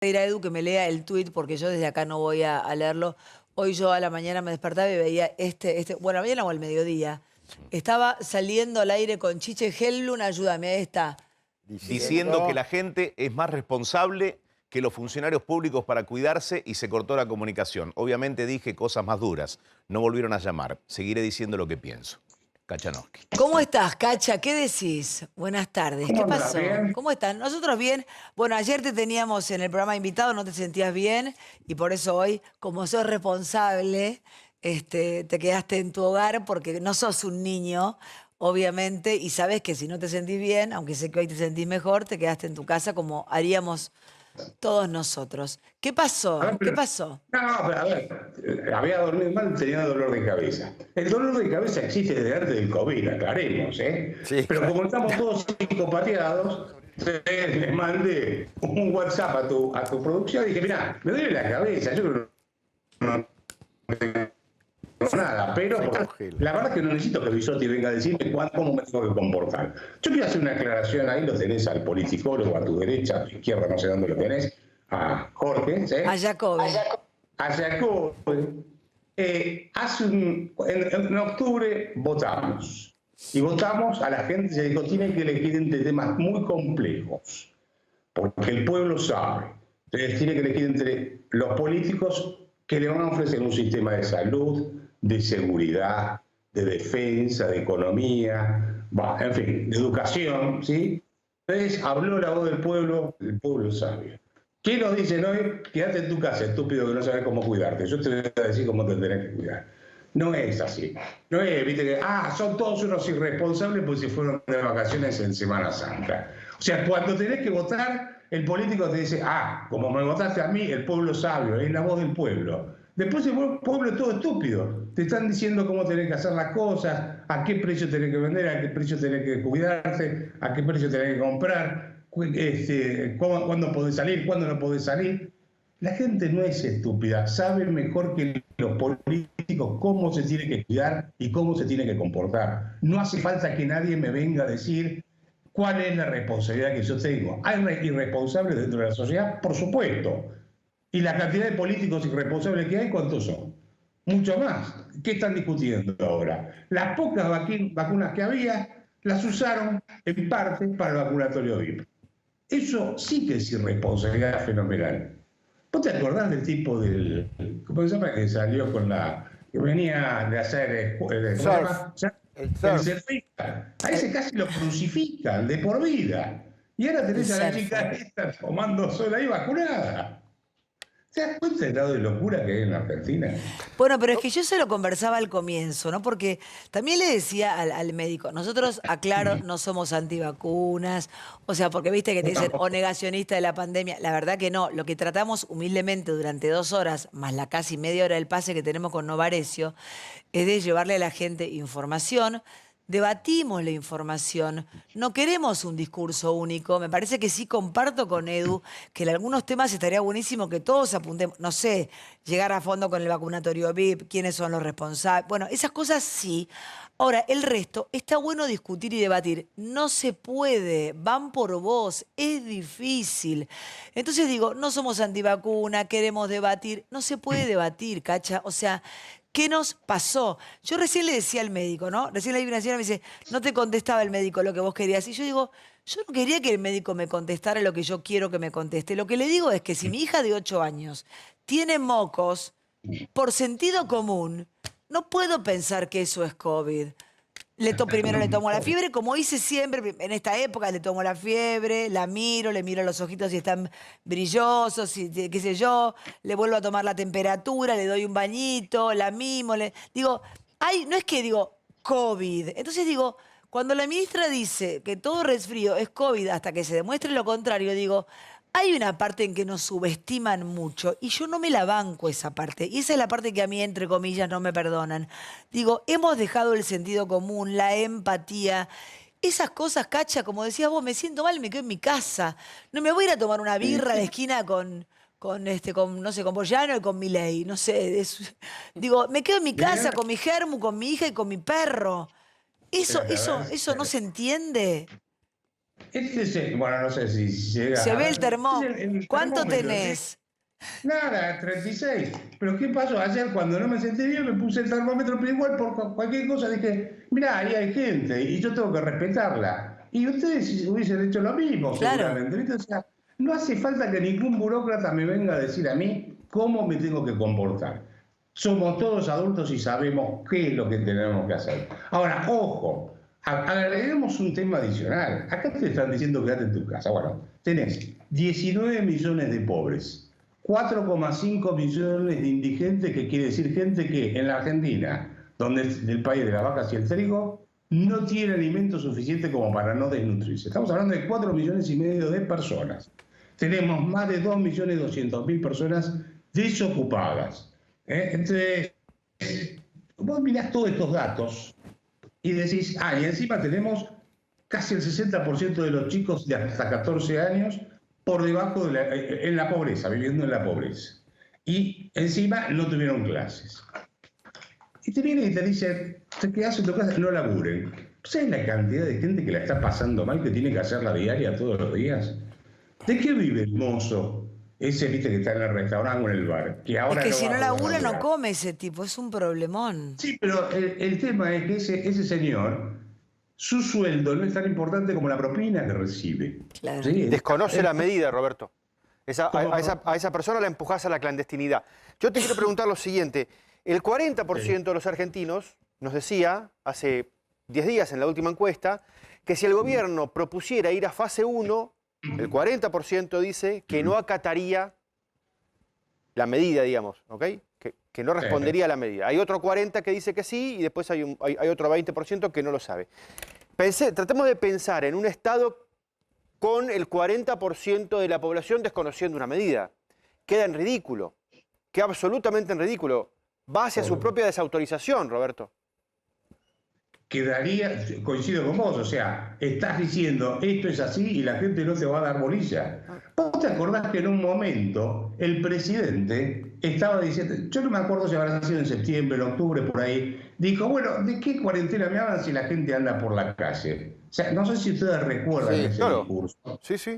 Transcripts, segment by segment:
Ir a Edu que me lea el tuit porque yo desde acá no voy a leerlo. Hoy yo a la mañana me despertaba y veía bueno, a la mañana o al mediodía. Estaba saliendo al aire con Chiche Hellblum, ayúdame, ahí está. Diciendo que la gente es más responsable que los funcionarios públicos para cuidarse y se cortó la comunicación. Obviamente dije cosas más duras. No volvieron a llamar. Seguiré diciendo lo que pienso. Kachanowski. ¿Cómo estás, Cacha? ¿Qué decís? Buenas tardes. ¿Cómo ¿Qué andás? pasó? ¿Bien? ¿Cómo están? Nosotros bien. Bueno, ayer te teníamos en el programa invitado, no te sentías bien y por eso hoy, como sos responsable, te quedaste en tu hogar porque no sos un niño, obviamente, y sabes que si no te sentís bien, aunque sé que hoy te sentís mejor, te quedaste en tu casa como haríamos todos nosotros. ¿Qué A ver, pasó? ¿Qué pero, pasó? no, pero a ver, había dormido mal, tenía dolor de cabeza. El dolor de cabeza existe desde antes del COVID, aclaremos, ¿eh? Sí, Pero claro. como estamos todos psicopateados, le mandé un WhatsApp a tu producción y dije, mirá, me duele la cabeza, yo creo que no tengo nada, pero la verdad es que no necesito que Bisotti venga a decirme cómo me tengo que comportar. Yo quiero hacer una aclaración, ahí lo tenés al politicólogo, a tu derecha, a tu izquierda, no sé dónde lo tenés, a Jorge, ¿sí? A Jacobi. A Jacob, en octubre votamos. Y votamos a la gente, se dijo, tiene que elegir entre temas muy complejos, porque el pueblo sabe. Entonces tiene que elegir entre los políticos que le van a ofrecer un sistema de salud, de seguridad, de defensa, de economía, en fin, de educación, ¿sí? Entonces habló la voz del pueblo, el pueblo sabio. ¿Qué nos dicen hoy? Quédate en tu casa, estúpido que no sabes cómo cuidarte. Yo te voy a decir cómo te tenés que cuidar. No es así. No es, viste que, son todos unos irresponsables porque se fueron de vacaciones en Semana Santa. O sea, cuando tenés que votar, el político te dice, como me votaste a mí, el pueblo sabio, es la voz del pueblo. Después el pueblo es todo estúpido. Te están diciendo cómo tenés que hacer las cosas, a qué precio tenés que vender, a qué precio tenés que cuidarte, a qué precio tenés que comprar. Cuándo podés salir, cuándo no podés salir. La gente no es estúpida, sabe mejor que los políticos cómo se tiene que cuidar y cómo se tiene que comportar. No hace falta que nadie me venga a decir cuál es la responsabilidad que yo tengo. ¿Hay irresponsables dentro de la sociedad? Por supuesto. ¿Y la cantidad de políticos irresponsables que hay, cuántos son? Mucho más. ¿Qué están discutiendo ahora? Las pocas vacunas que había las usaron en parte para el vacunatorio VIP. Eso sí que es irresponsabilidad fenomenal. ¿Vos te acordás del tipo ¿cómo se llama? Que salió con que venía de hacer, ¿cómo se llama? El surfista. A ese casi lo crucifican de por vida. Y ahora tenés a la chica esta tomando sola ahí vacunada. ¿Te das cuenta del grado de locura que hay en la Argentina? Bueno, pero es que yo se lo conversaba al comienzo, ¿no? Porque también le decía al médico, nosotros, aclaro, no somos antivacunas, o sea, porque viste que te dicen o negacionista de la pandemia, la verdad que no, lo que tratamos humildemente durante 2 horas, más la casi media hora del pase que tenemos con Novarecio, es de llevarle a la gente información. Debatimos la información, no queremos un discurso único. Me parece que sí comparto con Edu que en algunos temas estaría buenísimo que todos apuntemos, no sé, llegar a fondo con el vacunatorio VIP, quiénes son los responsables. Bueno, esas cosas sí. Ahora, el resto, está bueno discutir y debatir. No se puede, van por vos, es difícil. Entonces digo, no somos antivacuna, queremos debatir. No se puede debatir, Cacha. O sea, ¿qué nos pasó? Yo recién le decía al médico, ¿no? Recién le vi una señora y me dice, no te contestaba el médico lo que vos querías. Y yo digo, yo no quería que el médico me contestara lo que yo quiero que me conteste. Lo que le digo es que si mi hija de 8 años tiene mocos, por sentido común, no puedo pensar que eso es COVID. Primero le tomo la fiebre, como hice siempre, en esta época le tomo la fiebre, la miro, le miro los ojitos si están brillosos, si, qué sé yo, le vuelvo a tomar la temperatura, le doy un bañito, la mimo, digo, no es que digo COVID. Entonces digo, cuando la ministra dice que todo resfrío es COVID hasta que se demuestre lo contrario, digo, hay una parte en que nos subestiman mucho y yo no me la banco esa parte. Y esa es la parte que a mí, entre comillas, no me perdonan. Digo, hemos dejado el sentido común, la empatía. Esas cosas, Cacha, como decías vos, me siento mal, me quedo en mi casa. No me voy a ir a tomar una birra a la esquina no sé, con Boyano y con Milei. No sé. Digo, me quedo en mi casa con mi germu, con mi hija y con mi perro. Eso no se entiende. Bueno, no sé si llega Se a ve ver. el termómetro. El ¿Cuánto termómetro, tenés? Nada, 36. Pero ¿qué pasó? Ayer cuando no me sentí bien me puse el termómetro, pero igual por cualquier cosa dije, mirá, ahí hay gente y yo tengo que respetarla. Y ustedes hubiesen hecho lo mismo Claro. seguramente, ¿viste? O sea, no hace falta que ningún burócrata me venga a decir a mí cómo me tengo que comportar. Somos todos adultos y sabemos qué es lo que tenemos que hacer. Ahora, ojo, agreguemos un tema adicional. Acá te están diciendo quédate en tu casa. Bueno, tenés 19 millones de pobres, 4,5 millones de indigentes, que quiere decir gente que en la Argentina, donde es el país de las vacas y el trigo, no tiene alimento suficiente como para no desnutrirse. Estamos hablando de 4,5 millones de personas. Tenemos más de 2.200.000 personas desocupadas. Entonces, vos mirás todos estos datos y decís, y encima tenemos casi el 60% de los chicos de hasta 14 años por debajo en la pobreza, viviendo en la pobreza. Y encima no tuvieron clases. Y te vienen y te dicen, te quedás en tu casa, no laburen. ¿Sabes la cantidad de gente que la está pasando mal, que tiene que hacerla diaria todos los días? ¿De qué vive el mozo? Ese, viste, que está en el restaurante o en el bar, que Es ahora que no si va no a poder labura no laburar. come ese tipo, es un problemón. Sí, pero el tema es que ese señor, su sueldo no es tan importante como la propina que recibe. Claro. ¿Sí? Desconoce la medida, Roberto. ¿Cómo? A esa persona la empujás a la clandestinidad. Yo te quiero preguntar lo siguiente. El 40% de los argentinos nos decía, hace 10 días en la última encuesta, que si el gobierno propusiera ir a fase 1, el 40% dice que no acataría la medida, digamos, ¿ok? Que no respondería a la medida. Hay otro 40% que dice que sí y después hay otro 20% que no lo sabe. Tratemos de pensar en un Estado con el 40% de la población desconociendo una medida. Queda en ridículo. Queda absolutamente en ridículo. Va hacia su propia desautorización, Roberto. Quedaría, coincido con vos, o sea, estás diciendo esto es así y la gente no te va a dar bolilla. ¿Vos te acordás que en un momento el presidente estaba diciendo, yo no me acuerdo si habrá sido en septiembre, en octubre, por ahí, dijo, bueno, ¿de qué cuarentena me hablan si la gente anda por la calle? O sea, no sé si ustedes recuerdan Sí, ese claro. discurso. Sí, sí.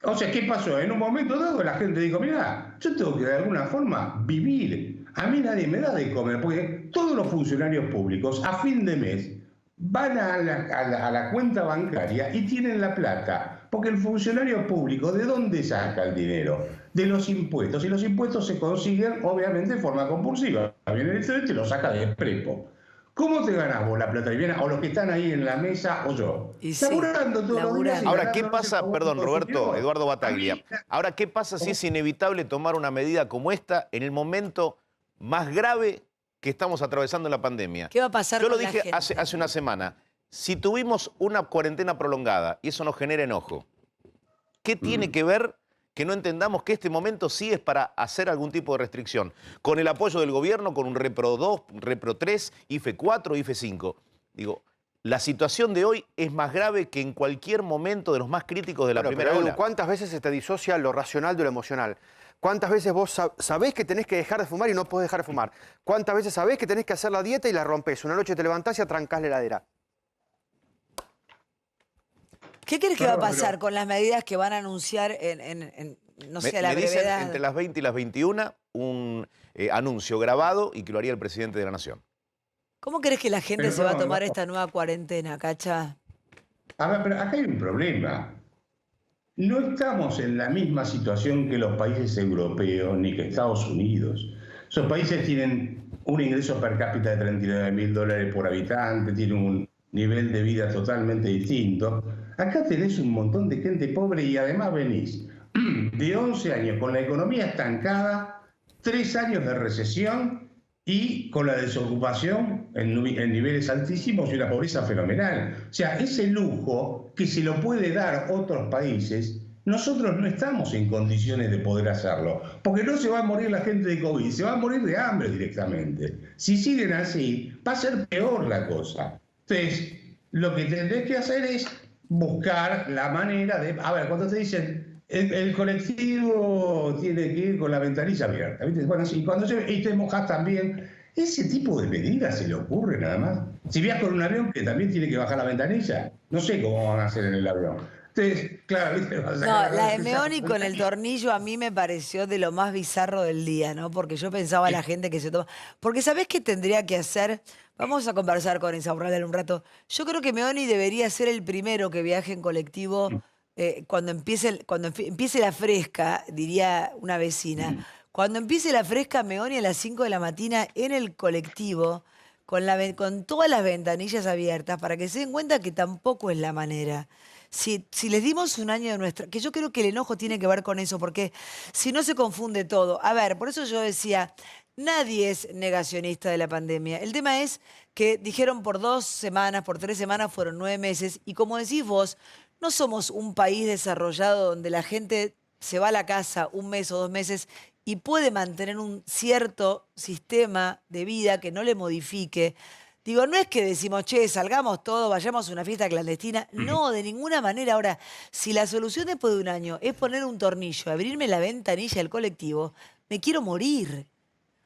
O sea, ¿qué pasó? En un momento dado la gente dijo, mira, yo tengo que de alguna forma vivir. A mí nadie me da de comer, porque todos los funcionarios públicos a fin de mes van a la cuenta bancaria y tienen la plata. Porque el funcionario público, ¿de dónde saca el dinero? De los impuestos. Y los impuestos se consiguen, obviamente, de forma compulsiva. Viene el Estado y te lo saca de prepo. ¿Cómo te ganás vos la plata liviana? O los que están ahí en la mesa o yo. Y sí, Laburando todos los días. laburando. Ahora, ¿qué ganándonos el pasa? favor Perdón, del Roberto, consumidor. Eduardo Bataglia. A mí, Ahora, ¿qué pasa si es inevitable tomar una medida como esta en el momento más grave que estamos atravesando en la pandemia? ¿Qué va a pasar Yo lo con la dije gente? hace una semana. Si tuvimos una cuarentena prolongada y eso nos genera enojo, ¿qué tiene que ver que no entendamos que este momento sí es para hacer algún tipo de restricción? Con el apoyo del gobierno, con un Repro 2, Repro 3, IFE 4, IFE 5. Digo, la situación de hoy es más grave que en cualquier momento de los más críticos de la primera Pero, Edu, ola. ¿cuántas veces se te disocia lo racional de lo emocional? ¿Cuántas veces vos sabés que tenés que dejar de fumar y no podés dejar de fumar? ¿Cuántas veces sabés que tenés que hacer la dieta y la rompés? Una noche te levantás y atrancás la heladera. ¿Qué crees que va a Claro, pasar pero- con las medidas que van a anunciar no sé, a la Me dicen brevedad? entre las 20 y las 21 un anuncio grabado y que lo haría el presidente de la Nación. ¿Cómo crees que la gente Pero se va a no, tomar no. esta nueva cuarentena, Cacha? A ver, pero acá hay un problema. No estamos en la misma situación que los países europeos ni que Estados Unidos. Esos países tienen un ingreso per cápita de $39.000 por habitante, tienen un nivel de vida totalmente distinto. Acá tenés un montón de gente pobre y además venís de 11 años con la economía estancada, 3 años de recesión y con la desocupación en niveles altísimos y una pobreza fenomenal. O sea, ese lujo que se lo puede dar otros países, nosotros no estamos en condiciones de poder hacerlo, porque no se va a morir la gente de COVID, se va a morir de hambre directamente. Si siguen así, va a ser peor la cosa. Entonces, lo que tendrés que hacer es buscar la manera de... A ver, cuando te dicen, el colectivo tiene que ir con la ventanilla abierta, ¿viste? Bueno, sí, y te mojas también. Ese tipo de medidas se le ocurre nada más. Si viajas con un avión que también tiene que bajar la ventanilla, no sé cómo van a hacer en el avión. Entonces, claro, ¿viste? Vas a No, sacar la de esa Meoni con el montaña. tornillo a mí me pareció de lo más bizarro del día, ¿no? Porque yo pensaba la gente que se toma. Porque ¿sabés qué tendría que hacer? Vamos a conversar con Insaurralde en un rato. Yo creo que Meoni debería ser el primero que viaje en colectivo cuando empiece la fresca, diría una vecina. Cuando empiece la fresca, Meoni a las 5 de la mañana en el colectivo, con todas las ventanillas abiertas, para que se den cuenta que tampoco es la manera. Si les dimos un año de nuestra... Que yo creo que el enojo tiene que ver con eso, porque si no se confunde todo. A ver, por eso yo decía, nadie es negacionista de la pandemia. El tema es que dijeron por 2 semanas, por 3 semanas, fueron 9 meses. Y como decís vos, no somos un país desarrollado donde la gente se va a la casa 1 mes o 2 meses y puede mantener un cierto sistema de vida que no le modifique. Digo, no es que decimos, che, salgamos todos, vayamos a una fiesta clandestina. No, de ninguna manera. Ahora, si la solución después de un año es poner un tornillo, abrirme la ventanilla del colectivo, me quiero morir.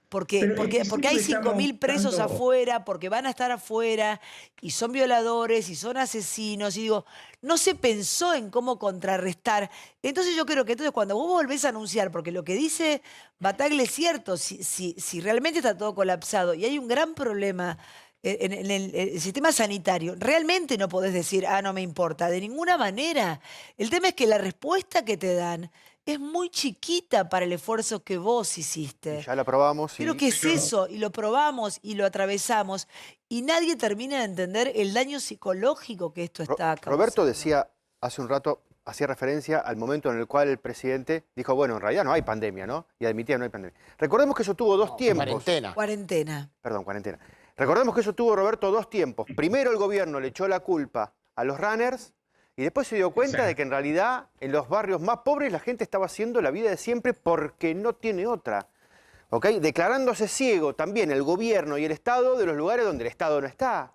Porque, Pero es porque, que porque hay siempre 5.000 estamos presos buscando... afuera, porque van a estar afuera, y son violadores, y son asesinos, y digo, no se pensó en cómo contrarrestar. Entonces yo creo que entonces cuando vos volvés a anunciar, porque lo que dice Bataglia es cierto, si realmente está todo colapsado y hay un gran problema en el sistema sanitario, realmente no podés decir, ah, no me importa, de ninguna manera. El tema es que la respuesta que te dan es muy chiquita para el esfuerzo que vos Y hiciste. ya lo probamos Creo y... que es eso, y lo probamos y lo atravesamos, y nadie termina de entender el daño psicológico que esto está Roberto causando. decía hace un rato, hacía referencia al momento en el cual el presidente dijo, bueno, en realidad no hay pandemia, ¿no? Y admitía no hay pandemia. Recordemos que eso tuvo dos tiempos. Cuarentena. Cuarentena. Perdón, cuarentena. Recordemos que eso tuvo, Roberto, dos tiempos. Primero el gobierno le echó la culpa a los runners y después se dio cuenta de que en realidad en los barrios más pobres la gente estaba haciendo la vida de siempre porque no tiene otra. ¿Ok? Declarándose ciego también el gobierno y el Estado de los lugares donde el Estado no está.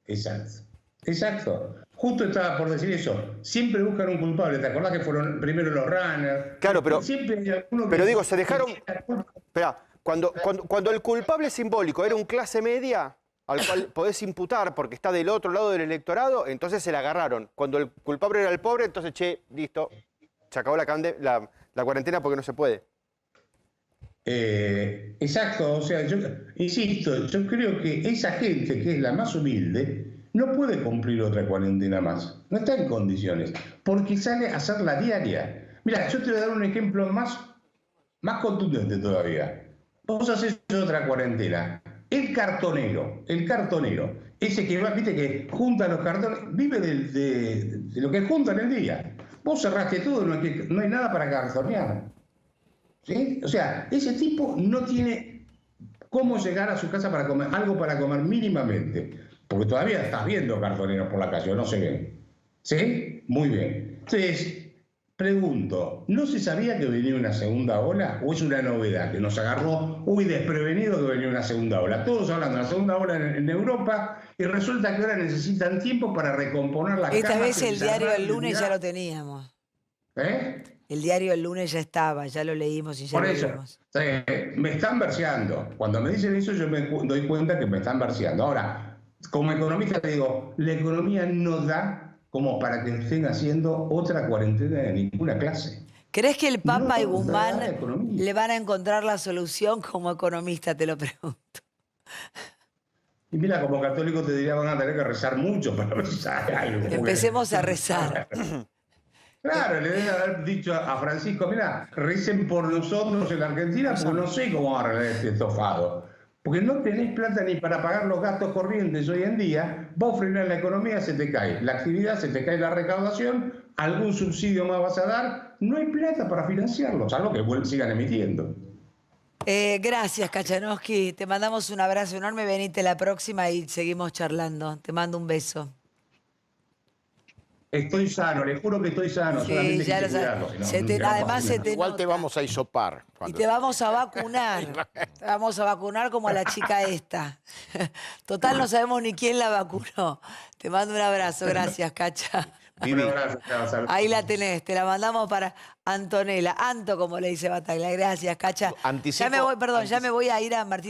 Exacto. Exacto. Justo estaba por decir eso. Siempre buscan un culpable. ¿Te acordás que fueron primero los runners? Claro, pero, Siempre hay alguno pero que- digo, se dejaron... que tiene la culpa. Esperá, cuando el culpable simbólico era un clase media, al cual podés imputar porque está del otro lado del electorado, entonces se la agarraron. Cuando el culpable era el pobre, entonces, che, listo, se acabó la cuarentena porque no se puede. Exacto, o sea, yo insisto, yo creo que esa gente que es la más humilde no puede cumplir otra cuarentena más, no está en condiciones, porque sale a hacer la diaria. Mira, yo te voy a dar un ejemplo más contundente todavía. Vos haces otra cuarentena. El cartonero, ese que va, viste, que junta los cartones, vive de lo que junta en el día. Vos cerraste todo, no hay nada para cartonear. ¿Sí? O sea, ese tipo no tiene cómo llegar a su casa para comer, algo para comer mínimamente. Porque todavía estás viendo cartoneros por la calle, o no se ven. ¿Sí? Muy bien. Entonces, pregunto, ¿no se sabía que venía una segunda ola? ¿O es una novedad que nos agarró, desprevenido que venía una segunda ola? Todos hablando de la segunda ola en Europa y resulta que ahora necesitan tiempo para recomponer las Esta camas vez que el se diario cerraron del lunes ya. ya lo teníamos. ¿Eh? El diario del lunes ya estaba, ya lo leímos y ya Por lo eso, vimos. me están verseando. Cuando me dicen eso, yo me doy cuenta que me están verseando. Ahora, como economista te digo, la economía no da como para que estén haciendo otra cuarentena de ninguna clase. ¿Crees que el Papa y No da la Guzmán economía. le van a encontrar la solución como economista? Te lo pregunto. Y mira, como católico te diría, van a tener que rezar mucho para ver si sale algo. porque- Empecemos a rezar. Claro, le deben haber dicho a Francisco, mira, recen por nosotros en la Argentina, porque no sé cómo va a arreglar este estofado. Porque no tenés plata ni para pagar los gastos corrientes hoy en día, vos frenás la economía, se te cae la actividad, se te cae la recaudación, algún subsidio más vas a dar, no hay plata para financiarlo, salvo que sigan emitiendo. Gracias, Kachanowski. Te mandamos un abrazo enorme. Venite la próxima y seguimos charlando. Te mando un beso. Estoy sano, les juro que estoy sano, Sí, solamente ya hay lo que sabes. cuidarlo, si no, nunca Además vamos a se cuidar. te Igual te nota. vamos a hisopar. Y cuando- te vamos a vacunar. Te vamos a vacunar como a la chica esta. Total, no sabemos ni quién la vacunó. Te mando un abrazo. Gracias, Cacha. Vivi, Un abrazo, chao, saludos. Ahí la tenés. Te la mandamos para Antonella. Anto, como le dice Bataglia. Gracias, Cacha. Anticipo- Ya me voy, perdón, ya me voy a ir a Martín.